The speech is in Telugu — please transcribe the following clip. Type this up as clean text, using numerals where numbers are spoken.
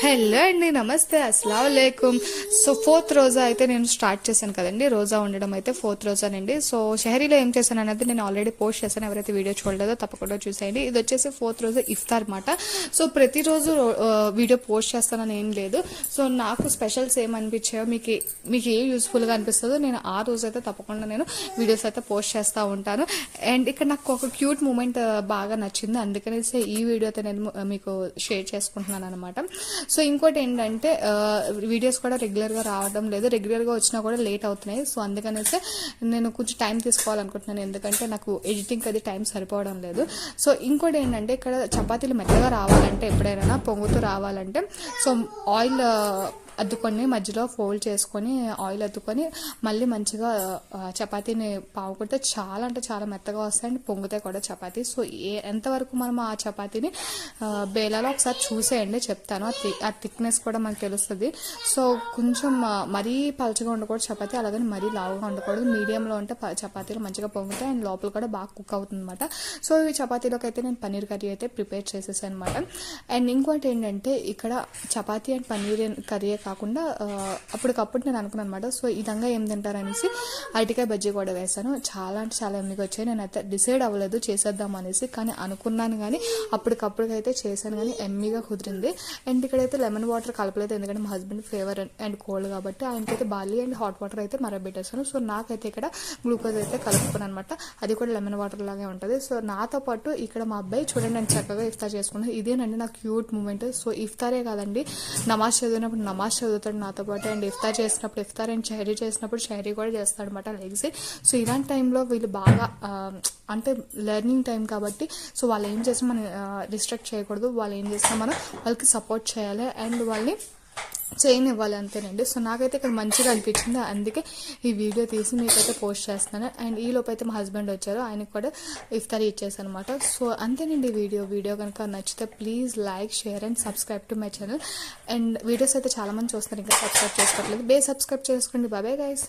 హలో అండి, నమస్తే, అస్సలాము అలైకుం. సో 4th రోజా అయితే నేను స్టార్ట్ చేశాను కదండి. రోజా ఉండడం అయితే 4th రోజానండి. సో షహరీలో ఏం చేశాను అనేది నేను ఆల్రెడీ పోస్ట్ చేశాను. ఎవరైతే వీడియో చూడలేదో తప్పకుండా చూసేయండి. ఇది వచ్చేసి 4th రోజు ఇఫ్తార్ అనమాట. సో ప్రతిరోజు వీడియో పోస్ట్ చేస్తానని ఏం లేదు. సో నాకు స్పెషల్స్ ఏమనిపించాయో మీకు ఏ యూస్ఫుల్గా అనిపిస్తుందో నేను ఆ రోజు అయితే తప్పకుండా నేను వీడియోస్ అయితే పోస్ట్ చేస్తూ ఉంటాను. అండ్ ఇక్కడ నాకు ఒక క్యూట్ మూమెంట్ బాగా నచ్చింది, అందుకనేసి ఈ వీడియో అయితే నేను మీకు షేర్ చేసుకుంటున్నాను అనమాట. సో ఇంకోటి ఏంటంటే వీడియోస్ కూడా రెగ్యులర్గా రావడం లేదు, రెగ్యులర్గా వచ్చినా కూడా లేట్ అవుతున్నాయి. సో అందుకనేసి నేను కొంచెం టైం తీసుకోవాలనుకుంటున్నాను, ఎందుకంటే నాకు ఎడిటింగ్ అది టైం సరిపోవడం లేదు. సో ఇంకోటి ఏంటంటే ఇక్కడ చపాతీలు మెత్తగా రావాలంటే, ఎప్పుడైనా పొంగుతూ రావాలంటే సో ఆయిల్ అద్దుకొని మధ్యలో ఫోల్డ్ చేసుకొని ఆయిల్ అద్దుకొని మళ్ళీ మంచిగా చపాతీని పావుకుంటే చాలా అంటే చాలా మెత్తగా వస్తాయండి, పొంగుతాయి కూడా చపాతీ. సో ఎంతవరకు మనం ఆ చపాతీని బేలాలో ఒకసారి చూసేయండి, చెప్తాను. ఆ థిక్నెస్ కూడా మనకు తెలుస్తుంది. సో కొంచెం మరీ పలచగా ఉండకూడదు చపాతీ, అలాగని మరీ లావుగా ఉండకూడదు, మీడియంలో ఉంటే చపాతీలు మంచిగా పొంగుతాయి అండ్ లోపల కూడా బాగా కుక్ అవుతుంది అనమాట. సో ఈ చపాతీలోకి అయితే నేను పన్నీర్ కర్రీ అయితే ప్రిపేర్ చేసేసాను అనమాట. అండ్ ఇంకోటి ఏంటంటే ఇక్కడ చపాతీ అండ్ పన్నీర్ కర్రీ కాకుండా అప్పటికప్పుడు నేను అనుకున్నాను అనమాట. సో ఈ విధంగా ఏం తింటారనేసి అరటికాయ బజ్జీ కూడా వేసాను. చాలా అంటే చాలా ఎమ్మిగా వచ్చాయి. నేను అయితే డిసైడ్ అవ్వలేదు చేసేద్దాం అనేసి, కానీ అనుకున్నాను, కానీ అప్పటికప్పుడుకైతే చేశాను, కానీ ఎమ్మిగా కుదిరింది. అండ్ ఇక్కడైతే లెమన్ వాటర్ కలపలేదు, ఎందుకంటే మా హస్బెండ్ ఫేవర్ అండ్ కోల్డ్ కాబట్టి ఆయనకైతే బార్లీ అండ్ హాట్ వాటర్ అయితే మరబెట్టేసాను. సో నాకైతే ఇక్కడ గ్లూకోజ్ అయితే కలుపుకున్నాను అనమాట, అది కూడా లెమన్ వాటర్ లాగే ఉంటుంది. సో నాతో పాటు ఇక్కడ మా అబ్బాయి చూడండి నేను చక్కగా ఇఫ్తార్ చేసుకున్నాను. ఇదేనండి నా క్యూట్ మూమెంట్. సో ఇఫ్తారే కాదండి, నమాజ్ చదివినప్పుడు నమాజ్ చదువుతాడు నాతో పాటు, అండ్ ఇఫ్తార్ చేసినప్పుడు ఇఫ్తార్ అండ్ షహరీ చేసినప్పుడు షహరీ కూడా చేస్తాడు అనమాట లెగ్సీ. సో ఇలాంటి టైంలో వీళ్ళు బాగా అంటే లెర్నింగ్ టైం కాబట్టి సో వాళ్ళు ఏం చేసినా మనం రిస్ట్రిక్ట్ చేయకూడదు, వాళ్ళు ఏం చేసినా మనం వాళ్ళకి సపోర్ట్ చేయాలి అండ్ వాళ్ళని చేయనివ్వాలి, అంతేనండి. సో నాకైతే ఇక్కడ మంచిగా అనిపించింది, అందుకే ఈ వీడియో తీసి మీకైతే పోస్ట్ చేస్తున్నాను. అండ్ ఈ లోపు అయితే మా హస్బెండ్ వచ్చారు, ఆయనకు కూడా ఇఫ్తారీ ఇచ్చేసాను అనమాట. సో అంతేనండి వీడియో కనుక నచ్చితే please like, share and subscribe to my channel. And videos అయితే చాలా మంది చూస్తున్నారు, ఇంకా సబ్స్క్రైబ్ చేసుకోవట్లేదు, సబ్స్క్రైబ్ చేసుకోండి. Bye guys.